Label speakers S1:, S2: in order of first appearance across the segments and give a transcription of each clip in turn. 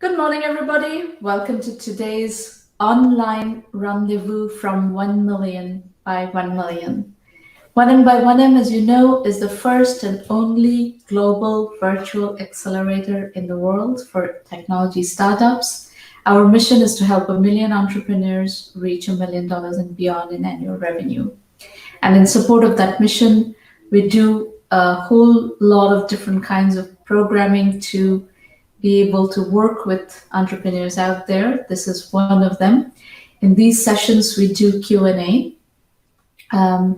S1: Good morning, everybody. Welcome to today's online rendezvous from 1 million by 1 million. 1M by 1M, as you know, is the first and only global virtual accelerator in the world for technology startups. Our mission is to help 1 million entrepreneurs reach $1 million and beyond in annual revenue. And in support of that mission, we do a whole lot of different kinds of programming to be able to work with entrepreneurs out there. This is one of them. In these sessions, we do Q&A. I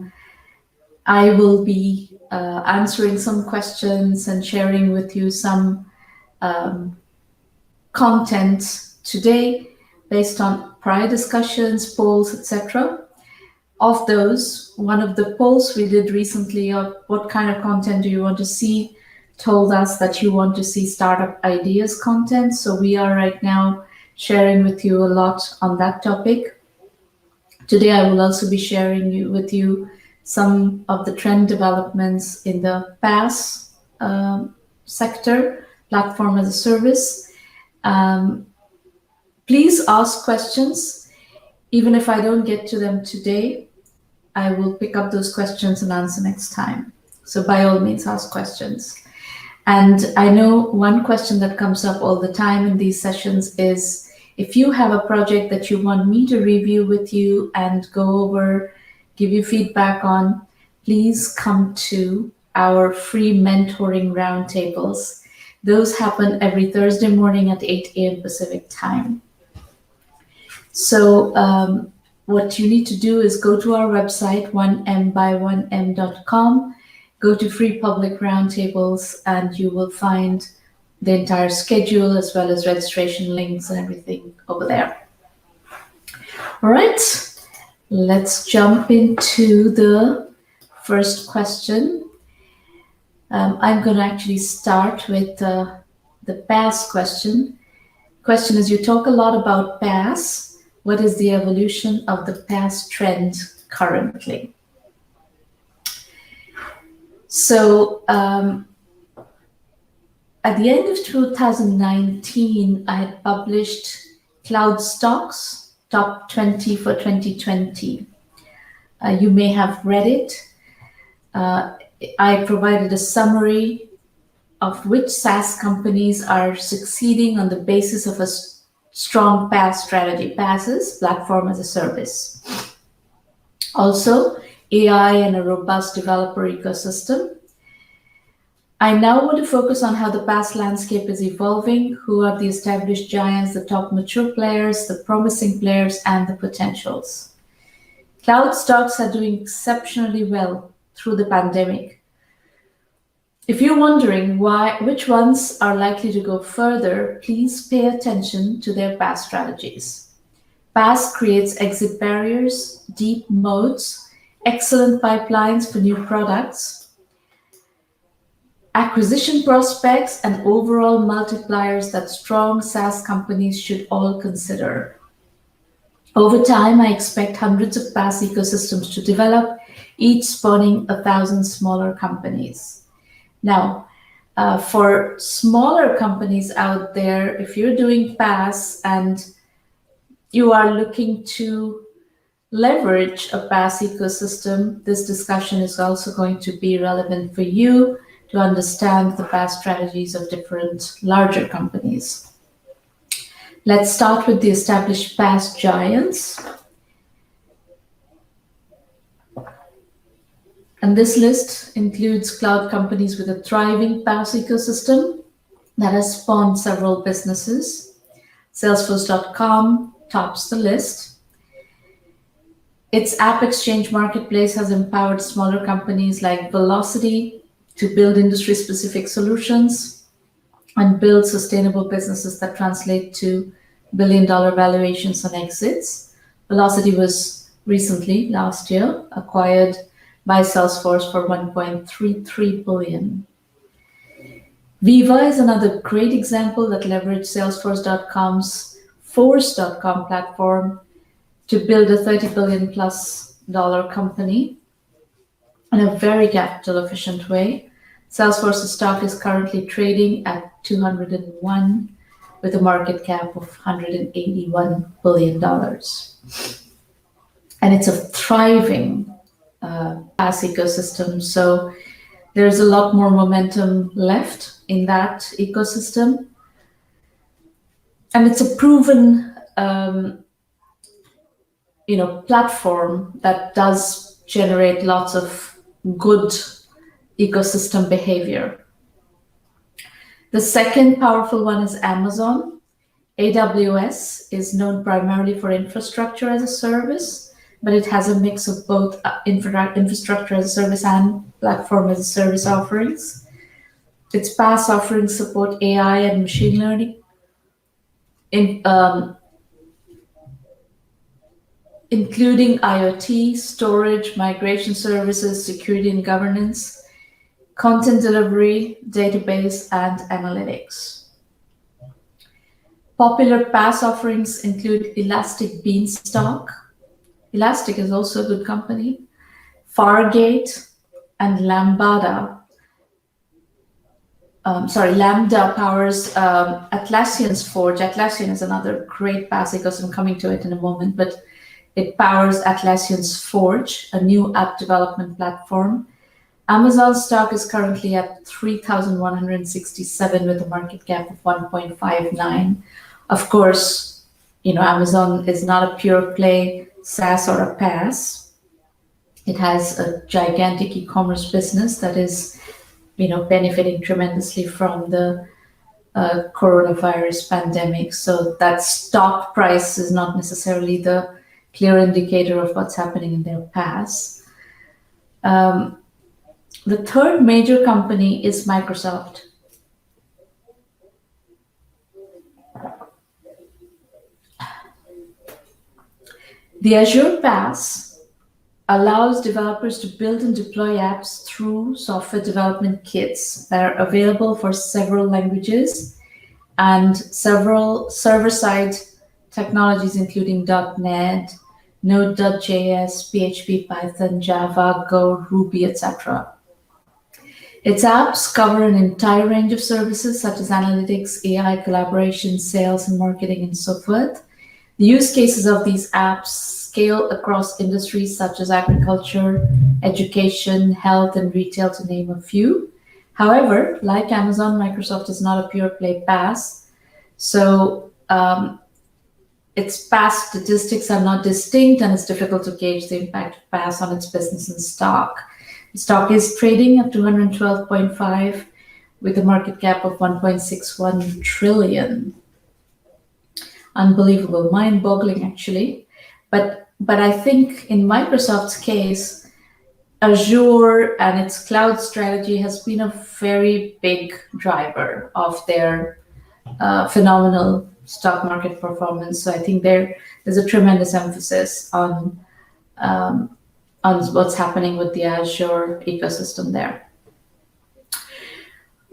S1: will be answering some questions and sharing with you some content today based on prior discussions, polls, etc. Of those, one of the polls we did recently of what kind of content do you want to see told us that you want to see startup ideas content. So we are right now sharing with you a lot on that topic. Today, I will also be sharing with you some of the trend developments in the PaaS sector, platform as a service. Please ask questions. Even if I don't get to them today, I will pick up those questions and answer next time. So by all means, ask questions. And I know one question that comes up all the time in these sessions is, if you have a project that you want me to review with you and go over, give you feedback on, please come to our free mentoring roundtables. Those happen every Thursday morning at 8 a.m. Pacific time. So what you need to do is go to our website, 1mby1m.com, go to free public roundtables, and you will find the entire schedule as well as registration links and everything over there. All right, let's jump into the first question. I'm going to actually start with the PaaS question. Question is, you talk a lot about PaaS. What is the evolution of the PaaS trend currently? So at the end of 2019, I had published Cloud Stocks Top 20 for 2020. You may have read it. I provided a summary of which SaaS companies are succeeding on the basis of a strong PaaS strategy. PaaS is platform as a service. Also, AI and a robust developer ecosystem. I now want to focus on how the PaaS landscape is evolving, who are the established giants, the top mature players, the promising players, and the potentials. Cloud stocks are doing exceptionally well through the pandemic. If you're wondering which ones are likely to go further, please pay attention to their PaaS strategies. PaaS creates exit barriers, deep moats, excellent pipelines for new products, acquisition prospects, and overall multipliers that strong SaaS companies should all consider. Over time, I expect hundreds of PaaS ecosystems to develop, each spawning 1,000 smaller companies. Now, for smaller companies out there, if you're doing PaaS and you are looking to leverage a PaaS ecosystem, this discussion is also going to be relevant for you to understand the PaaS strategies of different larger companies. Let's start with the established PaaS giants. And this list includes cloud companies with a thriving PaaS ecosystem that has spawned several businesses. Salesforce.com tops the list. Its App Exchange marketplace has empowered smaller companies like Velocity to build industry-specific solutions and build sustainable businesses that translate to billion-dollar valuations and exits. Velocity was recently, last year, acquired by Salesforce for $1.33 billion. Viva is another great example that leveraged Salesforce.com's Force.com platform to build a $30 billion plus company in a very capital efficient way. Salesforce's stock is currently trading at 201, with a market cap of $181 billion. And it's a thriving PaaS ecosystem. So there's a lot more momentum left in that ecosystem. And it's a proven platform that does generate lots of good ecosystem behavior. The second powerful one is Amazon. AWS is known primarily for infrastructure as a service, but it has a mix of both infrastructure as a service and platform as a service offerings. Its PaaS offerings support AI and machine learning, including IoT, storage, migration services, security and governance, content delivery, database, and analytics. Popular PaaS offerings include Elastic Beanstalk. Elastic is also a good company. Fargate and Lambda. Lambda powers Atlassian's Forge. Atlassian is another great PaaS ecosystem. I'm coming to it in a moment, but it powers Atlassian's Forge, a new app development platform. Amazon stock is currently at 3,167 with a market cap of 1.59. Of course, Amazon is not a pure play SaaS or a PaaS. It has a gigantic e-commerce business that is, benefiting tremendously from the coronavirus pandemic. So that stock price is not necessarily the clear indicator of what's happening in their PaaS. The third major company is Microsoft. The Azure PaaS allows developers to build and deploy apps through software development kits that are available for several languages and several server-side technologies, including .NET, Node.js, PHP, Python, Java, Go, Ruby, etc. Its apps cover an entire range of services such as analytics, AI, collaboration, sales, and marketing, and so forth. The use cases of these apps scale across industries such as agriculture, education, health, and retail, to name a few. However, like Amazon, Microsoft is not a pure play PaaS. So its PaaS statistics are not distinct, and it's difficult to gauge the impact of PaaS on its business and stock. The stock is trading at 212.5 with a market cap of 1.61 trillion. Unbelievable, mind-boggling actually. But I think in Microsoft's case, Azure and its cloud strategy has been a very big driver of their phenomenal stock market performance. So I think there's a tremendous emphasis on what's happening with the Azure ecosystem there.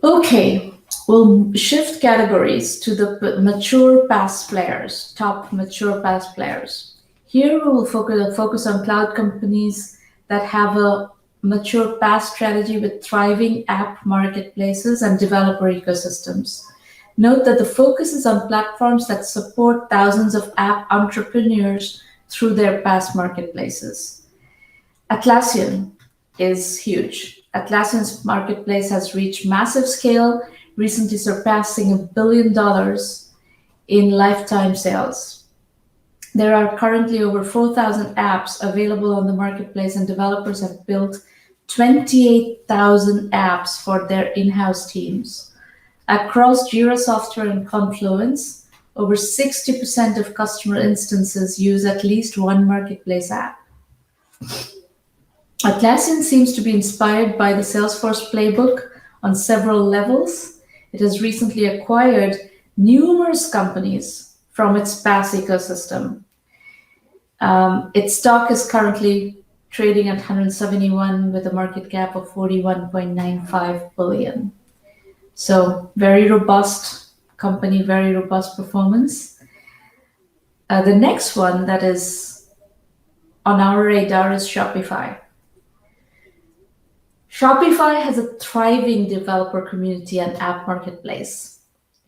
S1: Okay, we'll shift categories to the mature PaaS players, top mature PaaS players. Here we will focus on cloud companies that have a mature PaaS strategy with thriving app marketplaces and developer ecosystems. Note that the focus is on platforms that support thousands of app entrepreneurs through their PaaS marketplaces. Atlassian is huge. Atlassian's marketplace has reached massive scale, recently surpassing $1 billion in lifetime sales. There are currently over 4,000 apps available on the marketplace, and developers have built 28,000 apps for their in-house teams. Across Jira Software and Confluence, over 60% of customer instances use at least one marketplace app. Atlassian seems to be inspired by the Salesforce playbook on several levels. It has recently acquired numerous companies from its PaaS ecosystem. Its stock is currently trading at 171 with a market cap of 41.95 billion. So very robust company, very robust performance. The next one that is on our radar is Shopify. Shopify has a thriving developer community and app marketplace.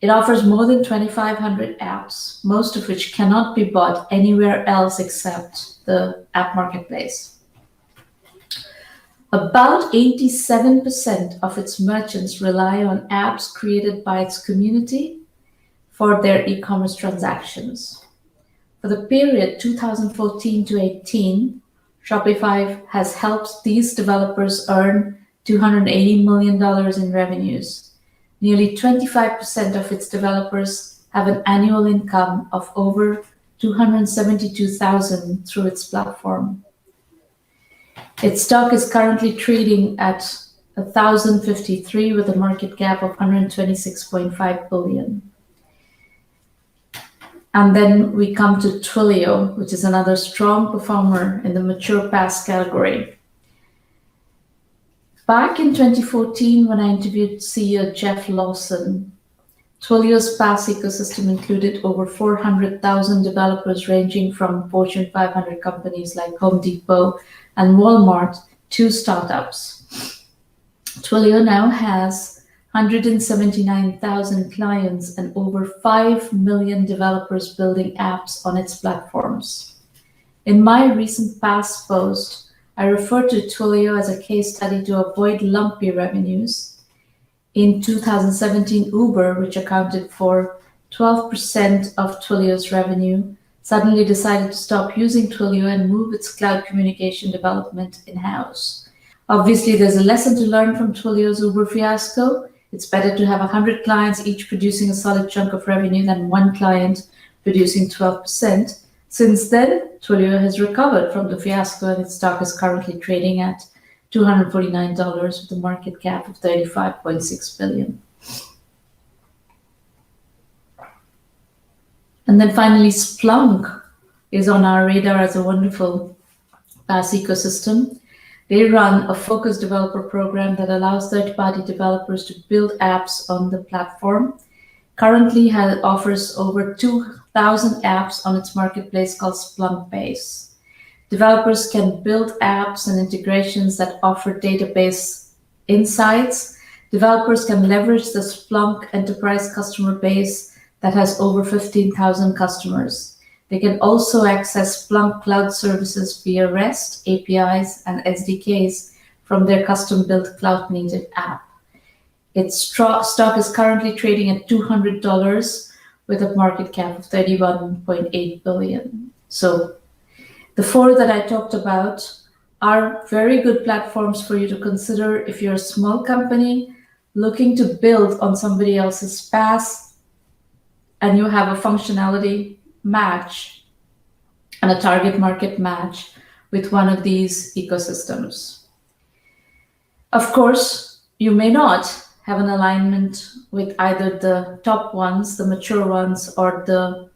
S1: It offers more than 2,500 apps, most of which cannot be bought anywhere else except the app marketplace. About 87% of its merchants rely on apps created by its community for their e-commerce transactions. For the period 2014 to 18, Shopify has helped these developers earn $280 million in revenues. Nearly 25% of its developers have an annual income of over $272,000 through its platform. Its stock is currently trading at $1,053 with a market cap of $126.5 billion. And then we come to Twilio, which is another strong performer in the mature PaaS category. Back in 2014, when I interviewed CEO Jeff Lawson, Twilio's PaaS ecosystem included over 400,000 developers ranging from Fortune 500 companies like Home Depot and Walmart to startups. Twilio now has 179,000 clients and over 5 million developers building apps on its platforms. In my recent PaaS post, I referred to Twilio as a case study to avoid lumpy revenues. In 2017, Uber, which accounted for 12% of Twilio's revenue, suddenly decided to stop using Twilio and move its cloud communication development in-house. Obviously, there's a lesson to learn from Twilio's Uber fiasco. It's better to have 100 clients, each producing a solid chunk of revenue, than one client producing 12%. Since then, Twilio has recovered from the fiasco and its stock is currently trading at $249 with a market cap of $35.6 billion. And then finally, Splunk is on our radar as a wonderful PaaS ecosystem. They run a focused developer program that allows third-party developers to build apps on the platform. Currently offers over 2,000 apps on its marketplace called Splunk Base. Developers can build apps and integrations that offer database insights. Developers can leverage the Splunk enterprise customer base that has over 15,000 customers. They can also access Splunk cloud services via REST, APIs, and SDKs from their custom-built cloud-native app. Its stock is currently trading at $200 with a market cap of $31.8 billion. So the four that I talked about are very good platforms for you to consider if you're a small company looking to build on somebody else's PaaS and you have a functionality match and a target market match with one of these ecosystems. Of course, you may not have an alignment with either the top ones, the mature ones, or the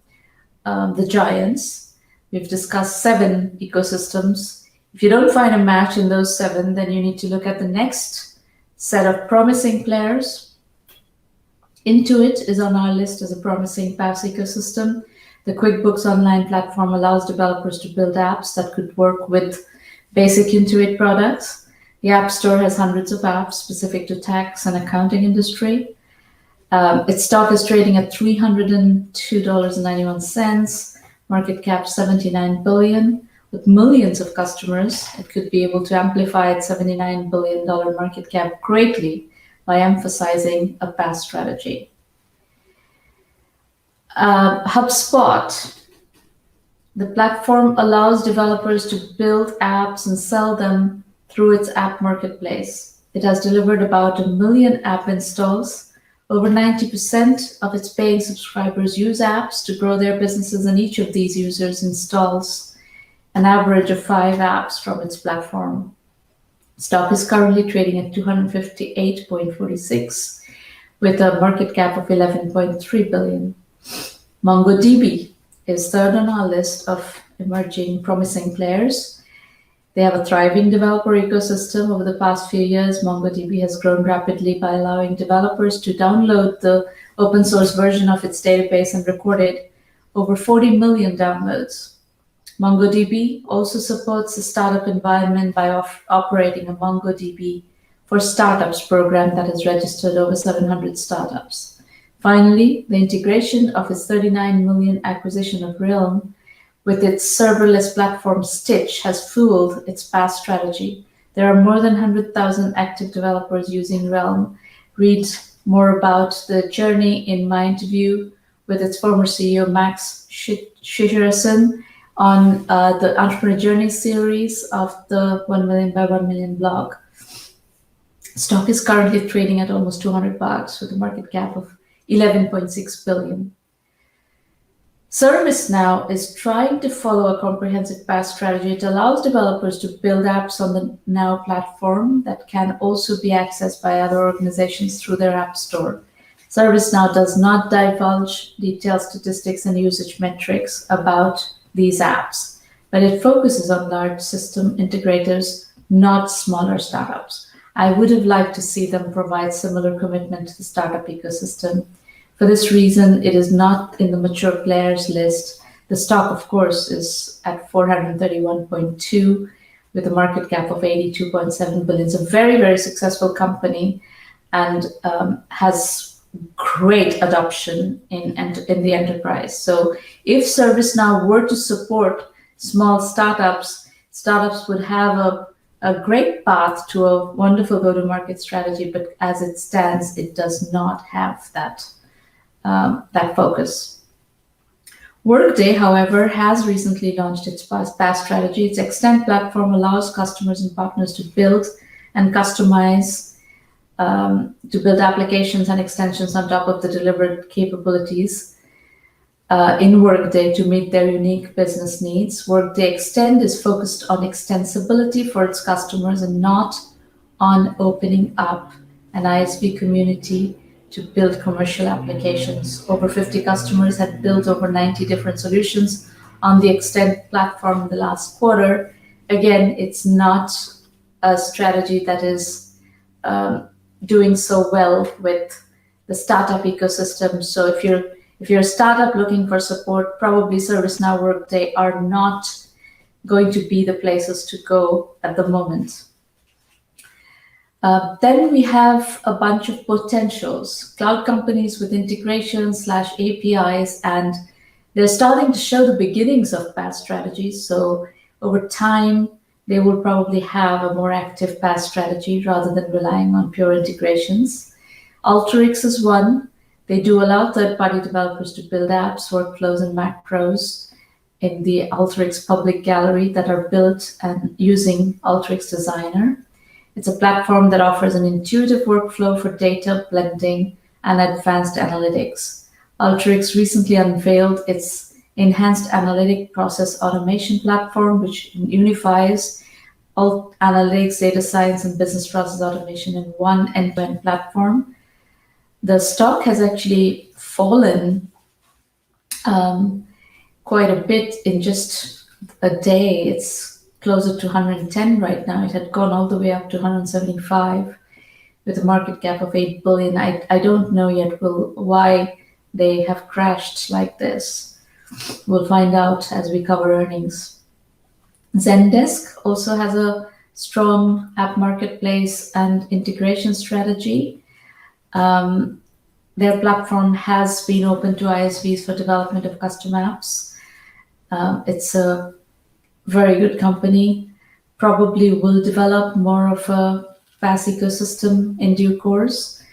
S1: giants. We've discussed 7 ecosystems. If you don't find a match in those 7, then you need to look at the next set of promising players. Intuit is on our list as a promising PaaS ecosystem. The QuickBooks online platform allows developers to build apps that could work with basic Intuit products. The App Store has hundreds of apps specific to tax and accounting industry. Its stock is trading at $302.91, market cap $79 billion. With millions of customers, it could be able to amplify its $79 billion market cap greatly by emphasizing a PaaS strategy. Hubspot. The platform allows developers to build apps and sell them through its app marketplace. It has delivered about 1 million app installs. Over 90% of its paying subscribers use apps to grow their businesses, and each of these users installs an average of 5 apps from its platform. Stock is currently trading at $258.46 with a market cap of $11.3 billion. MongoDB is third on our list of emerging promising players. They have a thriving developer ecosystem. Over the past few years, MongoDB has grown rapidly by allowing developers to download the open source version of its database and recorded over 40 million downloads. MongoDB also supports the startup environment by operating a MongoDB for Startups program that has registered over 700 startups. Finally, the integration of its $39 million acquisition of Realm with its serverless platform Stitch has fueled its PaaS strategy. There are more than 100,000 active developers using Realm. Read more about the journey in my interview with its former CEO, Max Schicherson, on the Entrepreneur Journey series of the 1 Million by 1 Million blog. Stock is currently trading at almost $200 with a market cap of 11.6 billion. ServiceNow is trying to follow a comprehensive PaaS strategy. It allows developers to build apps on the Now platform that can also be accessed by other organizations through their app store. ServiceNow does not divulge detailed statistics and usage metrics about these apps, but it focuses on large system integrators, not smaller startups. I would have liked to see them provide similar commitment to the startup ecosystem. For this reason, it is not in the mature players list. The stock, of course, is at 431.2 with a market cap of 82.7 billion. It's a very, very successful company and has great adoption in the enterprise. So if ServiceNow were to support small startups, startups would have a great path to a wonderful go-to-market strategy, but as it stands, it does not have that focus. Workday, however, has recently launched its PaaS strategy. Its Extend platform allows customers and partners to build and customize, to build applications and extensions on top of the delivered capabilities in Workday to meet their unique business needs. Workday Extend is focused on extensibility for its customers and not on opening up an ISV community to build commercial applications. Over 50 customers had built over 90 different solutions on the Extend platform in the last quarter. Again, it's not a strategy that is doing so well with the startup ecosystem. So if you're a startup looking for support, probably ServiceNow, Workday are not going to be the places to go at the moment. Then we have a bunch of potentials, cloud companies with integrations/APIs, and they're starting to show the beginnings of PaaS strategies. So over time, they will probably have a more active PaaS strategy rather than relying on pure integrations. Alteryx is one. They do allow third-party developers to build apps, workflows, and macros in the Alteryx public gallery that are built and using Alteryx Designer. It's a platform that offers an intuitive workflow for data blending and advanced analytics. Alteryx recently unveiled its enhanced analytic process automation platform, which unifies all analytics, data science, and business process automation in one end-to-end platform. The stock has actually fallen quite a bit in just a day. It's closer to 110 right now. It had gone all the way up to 175 with a market cap of 8 billion. I don't know yet why they have crashed like this. We'll find out as we cover earnings. Zendesk also has a strong app marketplace and integration strategy. Their platform has been open to ISVs for development of custom apps. It's a very good company, probably will develop more of a PaaS ecosystem in due course.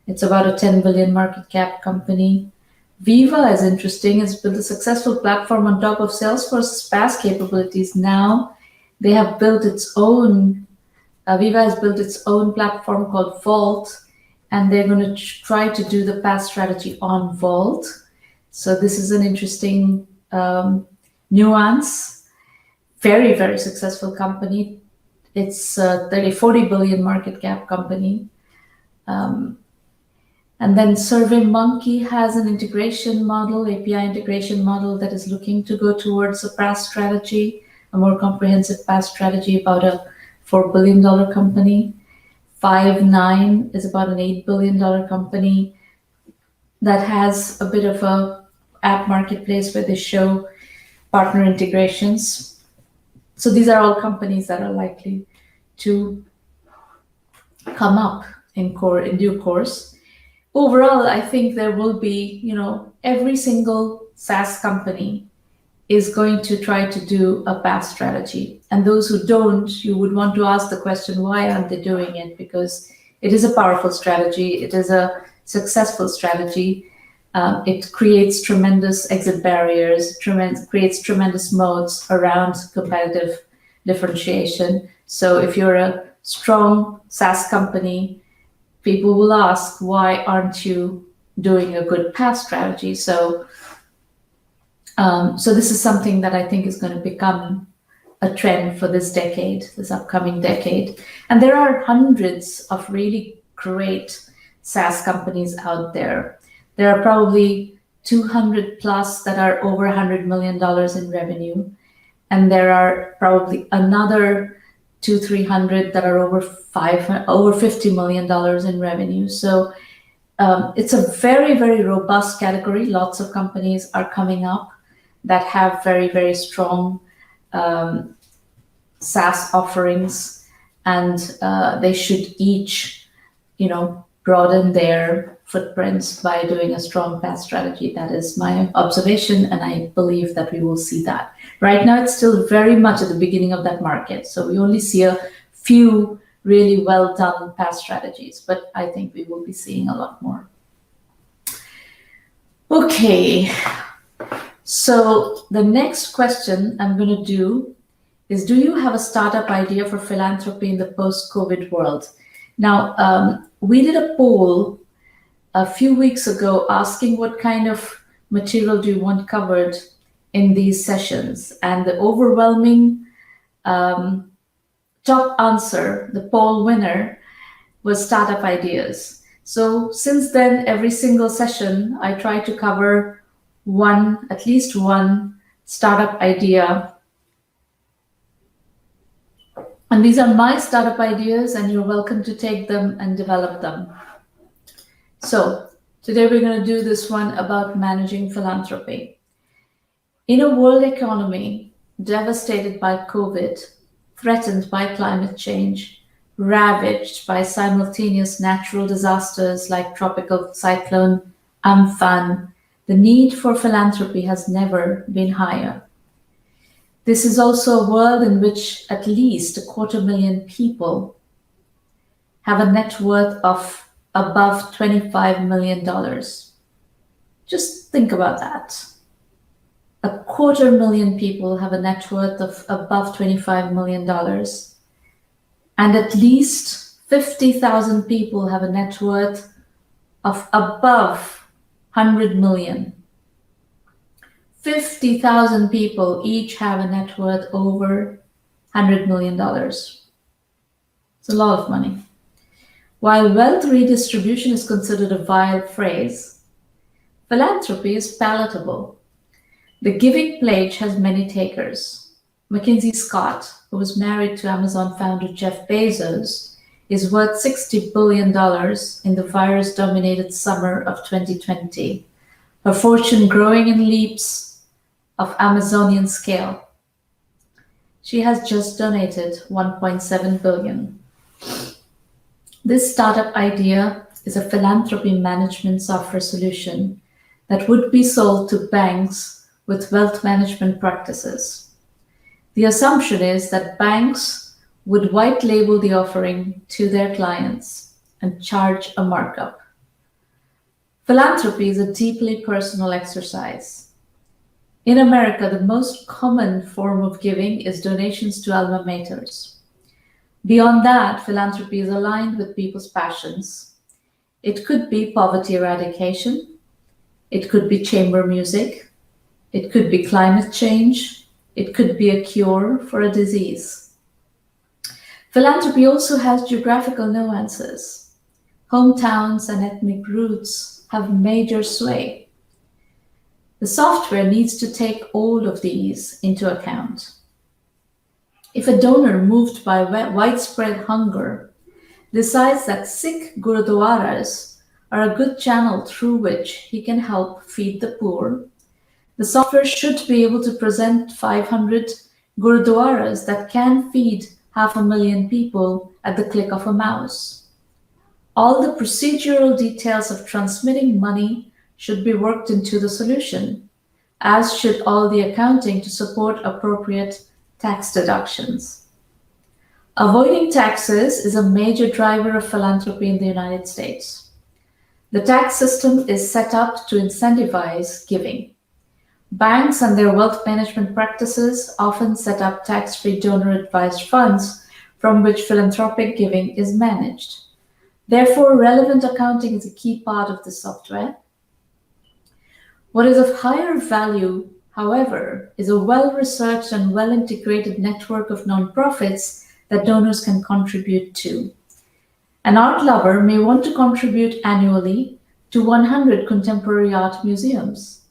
S1: It's about a 10 billion market cap company. Viva is interesting. It's built a successful platform on top of Salesforce's PaaS capabilities. Now they have built its own, Viva has built its own platform called Vault, and they're going to try to do the PaaS strategy on Vault. So this is an interesting nuance. Very, very successful company. It's a 40 billion market cap company. And then SurveyMonkey has an integration model, API integration model that is looking to go towards a PaaS strategy, a more comprehensive PaaS strategy, about a $4 billion company. Five9 is about an $8 billion company that has a bit of a app marketplace where they show partner integrations. So these are all companies that are likely to come up in due course. overall, I think there will be, every single SaaS company is going to try to do a PaaS strategy. And those who don't, you would want to ask the question, why aren't they doing it? Because it is a powerful strategy. It is a successful strategy. It creates tremendous exit barriers, creates tremendous moats around competitive differentiation. So if you're a strong SaaS company, people will ask, why aren't you doing a good PaaS strategy? So this is something that I think is going to become a trend for this decade, this upcoming decade. And there are hundreds of really great SaaS companies out there. There are probably 200 plus that are over $100 million in revenue. And there are probably another 200-300 that are over $50 million in revenue. So it's a very, very robust category. Lots of companies are coming up that have very, very strong SaaS offerings, and they should each, broaden their footprints by doing a strong PaaS strategy. That is my observation, and I believe that we will see that. Right now, it's still very much at the beginning of that market, so we only see a few really well done PaaS strategies, but I think we will be seeing a lot more. Okay. So the next question I'm going to do is, do you have a startup idea for philanthropy in the post-COVID world? Now, we did a poll a few weeks ago asking what kind of material do you want covered in these sessions? And the overwhelming top answer, the poll winner, was startup ideas. So since then, every single session, I try to cover at least one startup idea. And these are my startup ideas, and you're welcome to take them and develop them. So today we're going to do this one about managing philanthropy. In a world economy devastated by COVID, threatened by climate change, ravaged by simultaneous natural disasters like tropical cyclone Amphan, the need for philanthropy has never been higher. This is also a world in which at least 250,000 people have a net worth of above $25 million. Just think about that. 250,000 people have a net worth of above $25 million. And at least 50,000 people have a net worth of above 100 million. 50,000 people each have a net worth over $100 million. It's a lot of money. While wealth redistribution is considered a vile phrase, philanthropy is palatable. The giving pledge has many takers. Mackenzie Scott, who was married to Amazon founder Jeff Bezos, is worth $60 billion in the virus-dominated summer of 2020, her fortune growing in leaps of Amazonian scale. She has just donated $1.7 billion. This startup idea is a philanthropy management software solution that would be sold to banks with wealth management practices. The assumption is that banks would white label the offering to their clients and charge a markup. Philanthropy is a deeply personal exercise. In America, the most common form of giving is donations to alma maters. Beyond that, philanthropy is aligned with people's passions. It could be poverty eradication. It could be chamber music. It could be climate change. It could be a cure for a disease. Philanthropy also has geographical nuances. Hometowns and ethnic roots have major sway. The software needs to take all of these into account. If a donor moved by widespread hunger decides that Sikh gurudwaras are a good channel through which he can help feed the poor, the software should be able to present 500 gurudwaras that can feed 500,000 people at the click of a mouse. All the procedural details of transmitting money should be worked into the solution, as should all the accounting to support appropriate tax deductions. Avoiding taxes is a major driver of philanthropy in the United States. The tax system is set up to incentivize giving. Banks and their wealth management practices often set up tax-free donor-advised funds from which philanthropic giving is managed. Therefore, relevant accounting is a key part of the software. What is of higher value, however, is a well-researched and well-integrated network of nonprofits that donors can contribute to. An art lover may want to contribute annually to 100 contemporary art museums.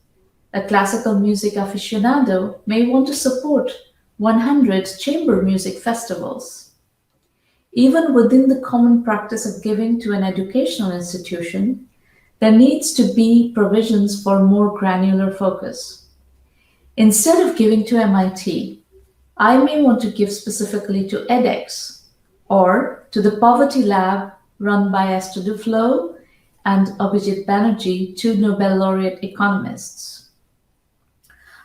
S1: A classical music aficionado may want to support 100 chamber music festivals. Even within the common practice of giving to an educational institution, there needs to be provisions for more granular focus. Instead of giving to MIT, I may want to give specifically to edX or to the Poverty Lab run by Esther Duflo and Abhijit Banerjee, two Nobel laureate economists.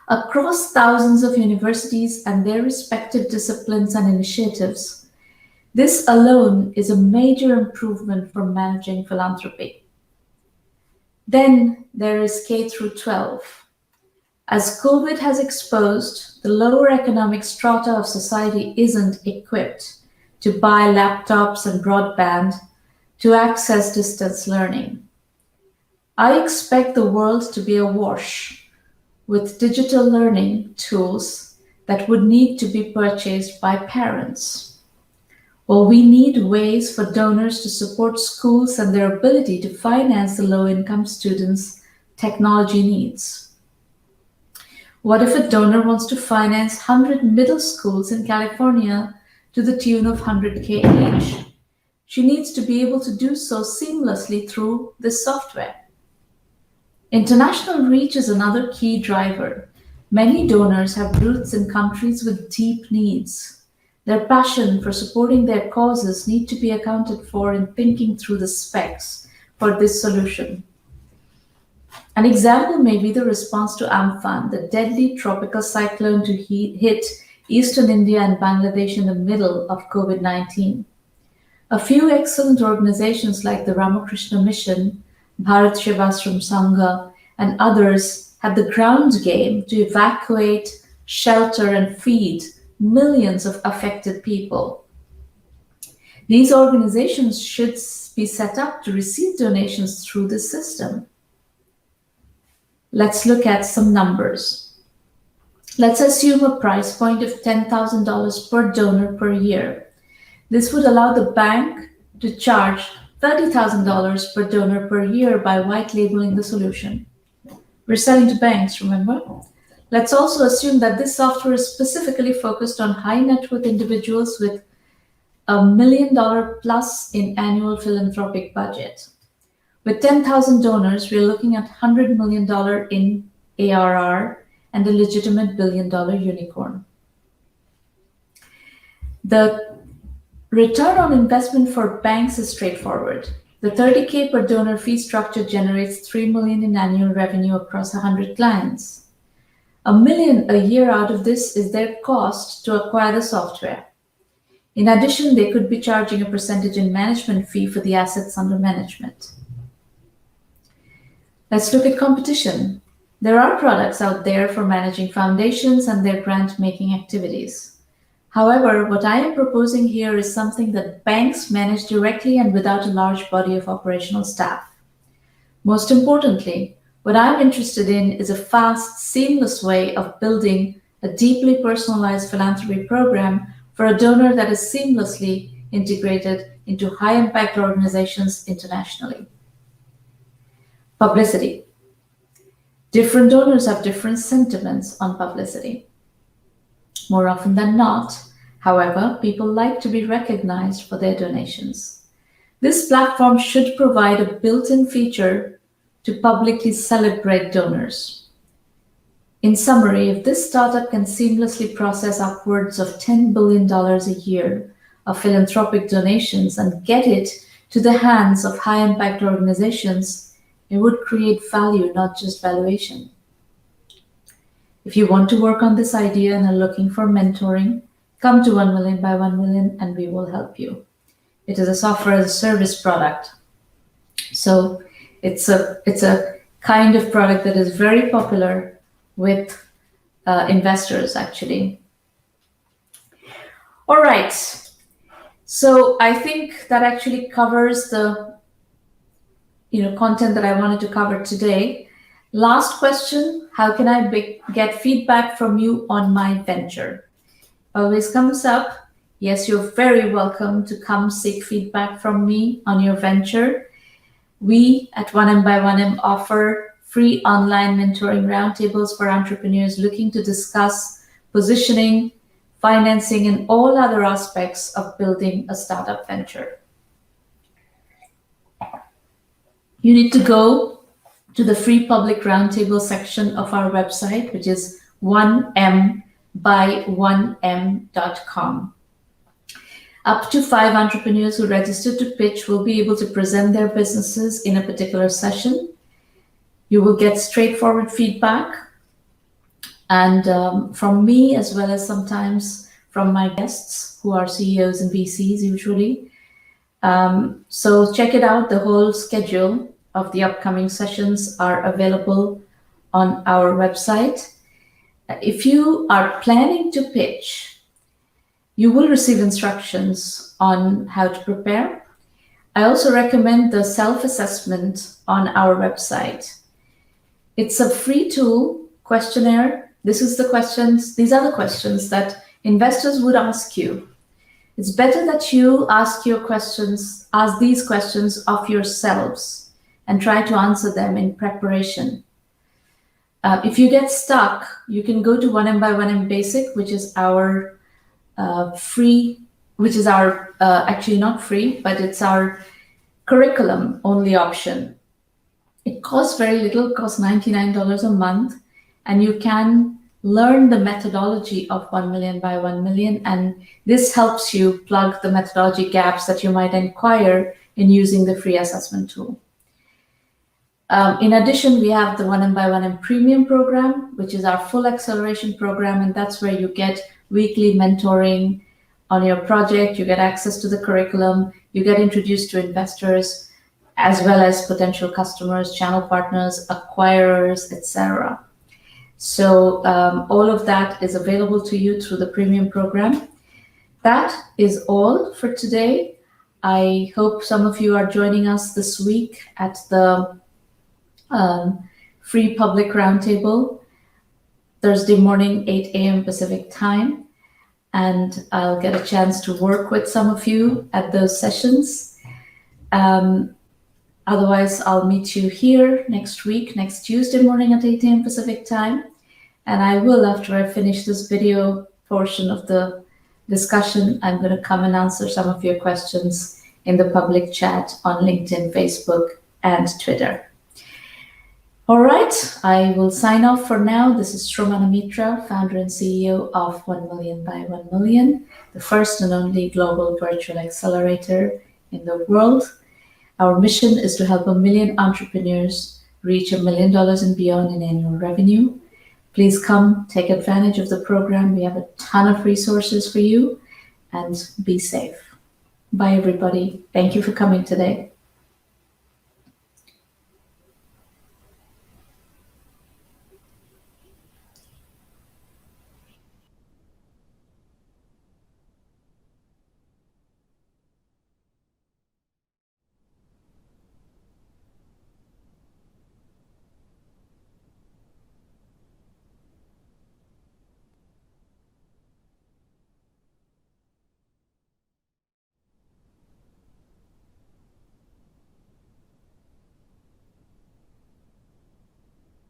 S1: Across thousands of universities and their respective disciplines and initiatives, this alone is a major improvement for managing philanthropy. Then there is K through 12. As COVID has exposed, the lower economic strata of society isn't equipped to buy laptops and broadband to access distance learning. I expect the world to be awash with digital learning tools that would need to be purchased by parents. Well, we need ways for donors to support schools and their ability to finance the low-income students' technology needs. What if a donor wants to finance 100 middle schools in California to the tune of 100K each? She needs to be able to do so seamlessly through this software. International reach is another key driver. Many donors have roots in countries with deep needs. Their passion for supporting their causes need to be accounted for in thinking through the specs for this solution. An example may be the response to Amphan, the deadly tropical cyclone to hit eastern India and Bangladesh in the middle of COVID-19. A few excellent organizations like the Ramakrishna Mission, Bharat Sevashram Sangha, and others had the ground game to evacuate, shelter, and feed millions of affected people. These organizations should be set up to receive donations through this system. Let's look at some numbers. Let's assume a price point of $10,000 per donor per year. This would allow the bank to charge $30,000 per donor per year by white labeling the solution. We're selling to banks, remember? Let's also assume that this software is specifically focused on high net worth individuals with $1 million plus in annual philanthropic budget. With 10,000 donors, we're looking at $100 million in ARR and a legitimate $1 billion unicorn. The return on investment for banks is straightforward. The $30K per donor fee structure generates $3 million in annual revenue across 100 clients. $1 million a year out of this is their cost to acquire the software. In addition, they could be charging a percentage in management fee for the assets under management. Let's look at competition. There are products out there for managing foundations and their grant-making activities. However, what I am proposing here is something that banks manage directly and without a large body of operational staff. Most importantly, what I'm interested in is a fast, seamless way of building a deeply personalized philanthropy program for a donor that is seamlessly integrated into high-impact organizations internationally. Publicity. Different donors have different sentiments on publicity. More often than not, however, people like to be recognized for their donations. This platform should provide a built-in feature to publicly celebrate donors. In summary, if this startup can seamlessly process upwards of $10 billion a year of philanthropic donations and get it to the hands of high impact organizations, it would create value, not just valuation. If you want to work on this idea and are looking for mentoring, come to 1 Million by 1 Million and we will help you. It is a software as a service product. So it's a kind of product that is very popular with investors, actually. All right. So I think that actually covers the content that I wanted to cover today. Last question, how can I get feedback from you on my venture? Always comes up. Yes, you're very welcome to come seek feedback from me on your venture. We at 1M by 1M offer free online mentoring roundtables for entrepreneurs looking to discuss positioning, financing, and all other aspects of building a startup venture. You need to go to the free public roundtable section of our website, which is 1mby1m.com. Up to 5 entrepreneurs who register to pitch will be able to present their businesses in a particular session. You will get straightforward feedback, and from me, as well as sometimes from my guests who are CEOs and VCs usually. So check it out. The whole schedule of the upcoming sessions are available on our website. If you are planning to pitch, you will receive instructions on how to prepare. I also recommend the self-assessment on our website. It's a free tool, questionnaire. These are the questions that investors would ask you. It's better that you ask these questions of yourselves and try to answer them in preparation. If you get stuck, you can go to 1M by 1M Basic, which is our actually not free, but it's our curriculum only option. It costs very little, it costs $99 a month, and you can learn the methodology of 1 Million by 1 Million, and this helps you plug the methodology gaps that you might inquire in using the free assessment tool. In addition, we have the 1M by 1M Premium program, which is our full acceleration program, and that's where you get weekly mentoring on your project, you get access to the curriculum, you get introduced to investors, as well as potential customers, channel partners, acquirers, etc. So all of that is available to you through the premium program. That is all for today. I hope some of you are joining us this week at the free public roundtable, Thursday morning, 8 a.m. Pacific time. And I'll get a chance to work with some of you at those sessions. Otherwise, I'll meet you here next week, next Tuesday morning at 8 a.m. Pacific time. And I will, after I finish this video portion of the discussion, I'm going to come and answer some of your questions in the public chat on LinkedIn, Facebook, and Twitter. All right, I will sign off for now. This is Sramana Mitra, founder and CEO of 1 Million by 1 Million, the first and only global virtual accelerator in the world. Our mission is to help 1 million entrepreneurs reach $1 million and beyond in annual revenue. Please come take advantage of the program. We have a ton of resources for you, and be safe. Bye, everybody. Thank you for coming today.